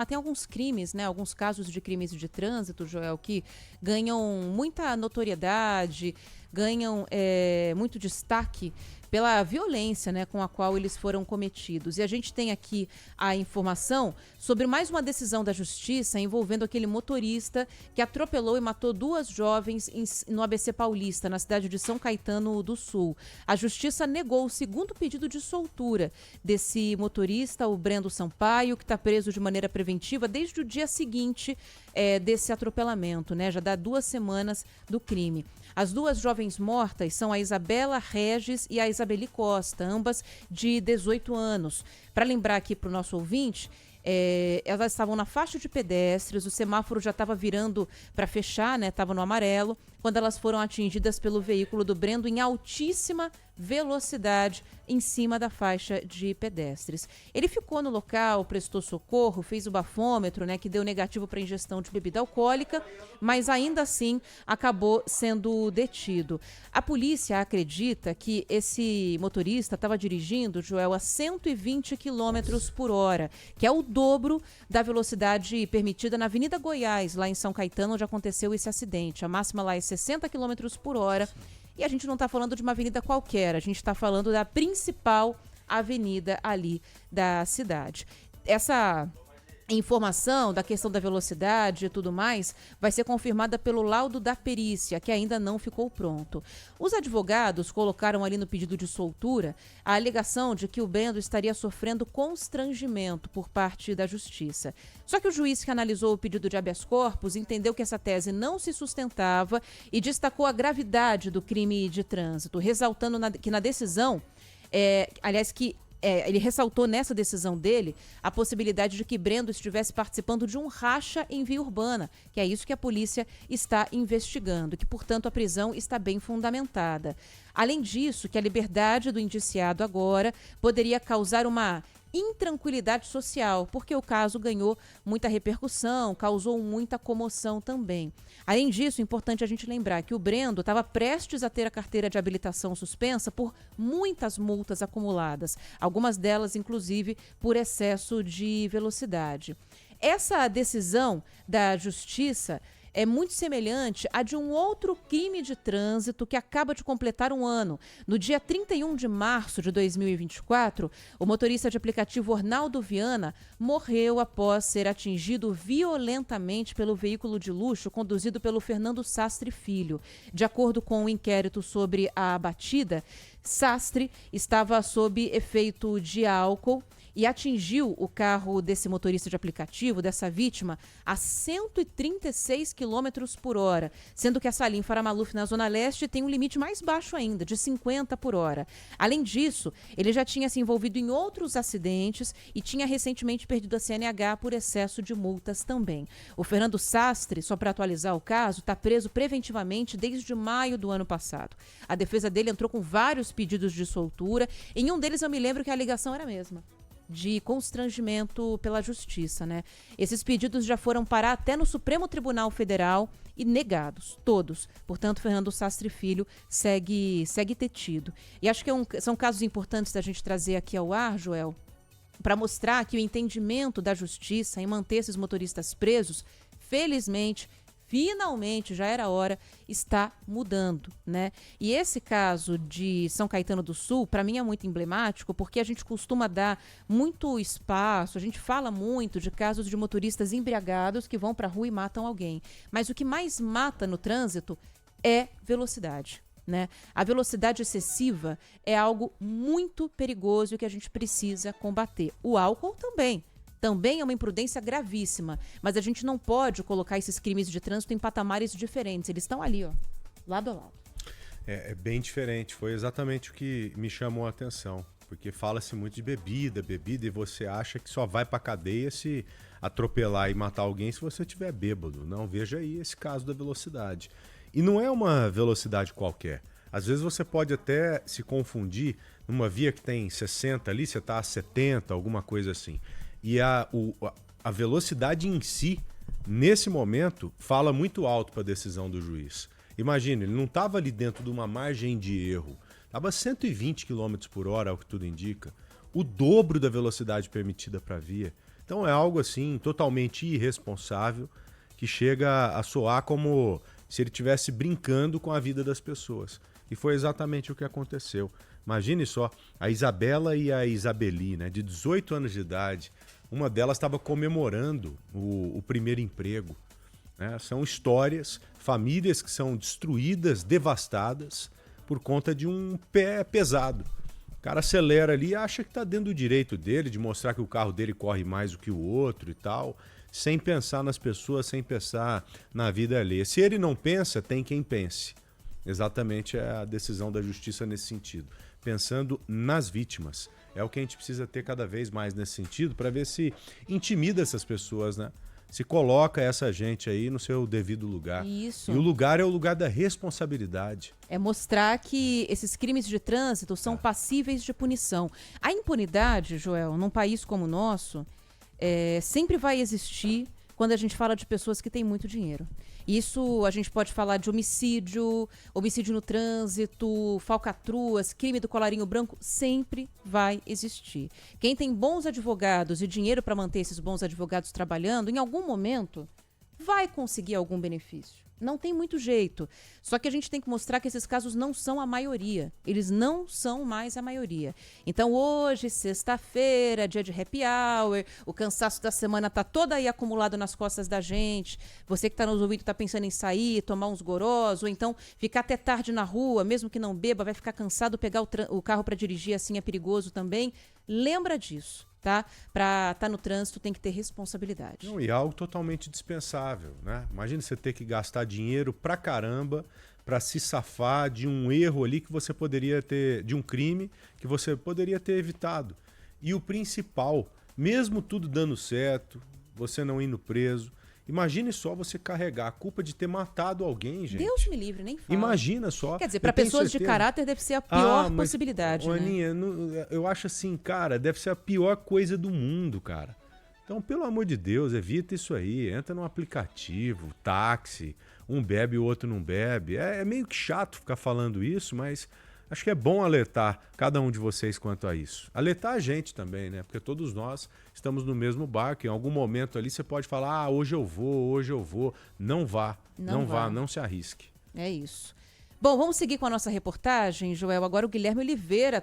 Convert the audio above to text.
Tem alguns crimes, né? Alguns casos de crimes de trânsito, Joel, que ganham muita notoriedade, ganham muito destaque pela violência, né, com a qual eles foram cometidos. E a gente tem aqui a informação sobre mais uma decisão da Justiça envolvendo aquele motorista que atropelou e matou 2 jovens no ABC Paulista, na cidade de São Caetano do Sul. A Justiça negou o segundo pedido de soltura desse motorista, o Brendo Sampaio, que está preso de maneira preventiva desde o dia seguinte desse atropelamento, né? Já dá 2 semanas do crime. As 2 jovens mortas são a Isabela Regis e a Isabeli Costa, ambas de 18 anos. Para lembrar aqui para o nosso ouvinte, elas estavam na faixa de pedestres, o semáforo já estava virando para fechar, né? Estava no amarelo, quando elas foram atingidas pelo veículo do Brendo em altíssima velocidade em cima da faixa de pedestres. Ele ficou no local, prestou socorro, fez o bafômetro, né, que deu negativo para ingestão de bebida alcoólica, mas ainda assim acabou sendo detido. A polícia acredita que esse motorista estava dirigindo, Joel, a 120 km por hora, que é o dobro da velocidade permitida na Avenida Goiás, lá em São Caetano, onde aconteceu esse acidente. A máxima lá é 60 km por hora. E a gente não está falando de uma avenida qualquer, a gente está falando da principal avenida ali da cidade. Essa informação da questão da velocidade e tudo mais vai ser confirmada pelo laudo da perícia, que ainda não ficou pronto. Os advogados colocaram ali no pedido de soltura a alegação de que o Brendo estaria sofrendo constrangimento por parte da justiça. Só que o juiz que analisou o pedido de habeas corpus entendeu que essa tese não se sustentava e destacou a gravidade do crime de trânsito, ressaltando que na decisão, ele ressaltou nessa decisão dele a possibilidade de que Brendo estivesse participando de um racha em via urbana, que é isso que a polícia está investigando, que, portanto, a prisão está bem fundamentada. Além disso, que a liberdade do indiciado agora poderia causar uma intranquilidade social, porque o caso ganhou muita repercussão, causou muita comoção também. Além disso, é importante a gente lembrar que o Brendo estava prestes a ter a carteira de habilitação suspensa por muitas multas acumuladas, algumas delas, inclusive, por excesso de velocidade. Essa decisão da Justiça é muito semelhante à de um outro crime de trânsito que acaba de completar um ano. No dia 31 de março de 2024, o motorista de aplicativo Ornaldo Viana morreu após ser atingido violentamente pelo veículo de luxo conduzido pelo Fernando Sastre Filho. De acordo com o inquérito sobre a batida, Sastre estava sob efeito de álcool e atingiu o carro desse motorista de aplicativo, dessa vítima, a 136 km por hora, sendo que a Salim Faramaluf, na Zona Leste, tem um limite mais baixo ainda, de 50 por hora. Além disso, ele já tinha se envolvido em outros acidentes e tinha recentemente perdido a CNH por excesso de multas também. O Fernando Sastre, só para atualizar o caso, está preso preventivamente desde maio do ano passado. A defesa dele entrou com vários pedidos de soltura. Em um deles eu me lembro que a alegação era a mesma, de constrangimento pela justiça, né? Esses pedidos já foram parar até no Supremo Tribunal Federal e negados, todos. Portanto, Fernando Sastre Filho segue detido. E acho que são casos importantes da gente trazer aqui ao ar, Joel, para mostrar que o entendimento da justiça em manter esses motoristas presos, felizmente, finalmente, já era hora, está mudando, né? E esse caso de São Caetano do Sul, para mim é muito emblemático, porque a gente costuma dar muito espaço, a gente fala muito de casos de motoristas embriagados que vão para a rua e matam alguém. Mas o que mais mata no trânsito é velocidade, né? A velocidade excessiva é algo muito perigoso e que a gente precisa combater. O álcool também é uma imprudência gravíssima, mas a gente não pode colocar esses crimes de trânsito em patamares diferentes. Eles estão ali, ó, lado a lado. É bem diferente, foi exatamente o que me chamou a atenção, porque fala-se muito de bebida, e você acha que só vai pra cadeia se atropelar e matar alguém se você estiver bêbado. Não, veja aí esse caso da velocidade. E não é uma velocidade qualquer. Às vezes você pode até se confundir numa via que tem 60 ali, você tá a 70, alguma coisa assim. E a velocidade em si, nesse momento, fala muito alto para a decisão do juiz. Imagina, ele não estava ali dentro de uma margem de erro. Estava 120 km por hora, ao que tudo indica. O dobro da velocidade permitida para a via. Então é algo assim totalmente irresponsável, que chega a soar como se ele estivesse brincando com a vida das pessoas. E foi exatamente o que aconteceu. Imagine só, a Isabela e a Isabeli, né, de 18 anos de idade, uma delas estava comemorando o primeiro emprego. Né? São histórias, famílias que são destruídas, devastadas, por conta de um pé pesado. O cara acelera ali e acha que está dentro do direito dele, de mostrar que o carro dele corre mais do que o outro e tal, sem pensar nas pessoas, sem pensar na vida alheia. Se ele não pensa, tem quem pense. Exatamente é a decisão da justiça nesse sentido. Pensando nas vítimas. É o que a gente precisa ter cada vez mais nesse sentido para ver se intimida essas pessoas, né? Se coloca essa gente aí no seu devido lugar. Isso. E o lugar é o lugar da responsabilidade. É mostrar que esses crimes de trânsito são passíveis de punição. A impunidade, Joel, num país como o nosso, sempre vai existir quando a gente fala de pessoas que têm muito dinheiro. Isso a gente pode falar de homicídio, homicídio no trânsito, falcatruas, crime do colarinho branco, sempre vai existir. Quem tem bons advogados e dinheiro para manter esses bons advogados trabalhando, em algum momento vai conseguir algum benefício. Não tem muito jeito. Só que a gente tem que mostrar que esses casos não são a maioria. Eles não são mais a maioria. Então hoje, sexta-feira, dia de happy hour, o cansaço da semana tá todo aí acumulado nas costas da gente. Você que tá nos ouvindo tá pensando em sair, tomar uns gorós, ou então ficar até tarde na rua, mesmo que não beba, vai ficar cansado, pegar o carro para dirigir assim é perigoso também. Lembra disso. Tá? Para estar no trânsito tem que ter responsabilidade. Não, e algo totalmente dispensável, né? Imagina você ter que gastar dinheiro pra caramba para se safar de um erro ali que você poderia ter, de um crime que você poderia ter evitado. E o principal, mesmo tudo dando certo, você não indo preso, imagine só você carregar a culpa de ter matado alguém, gente. Deus me livre, nem fala. Imagina só. Quer dizer, para pessoas de caráter deve ser a pior possibilidade, né? Aninha, eu acho assim, cara, deve ser a pior coisa do mundo, cara. Então, pelo amor de Deus, evita isso aí. Entra num aplicativo, táxi, um bebe e o outro não bebe. É meio que chato ficar falando isso, mas acho que é bom alertar cada um de vocês quanto a isso. Alertar a gente também, né? Porque todos nós estamos no mesmo barco. Em algum momento ali você pode falar, hoje eu vou, hoje eu vou. Não vá, não vá, não se arrisque. É isso. Bom, vamos seguir com a nossa reportagem, Joel. Agora o Guilherme Oliveira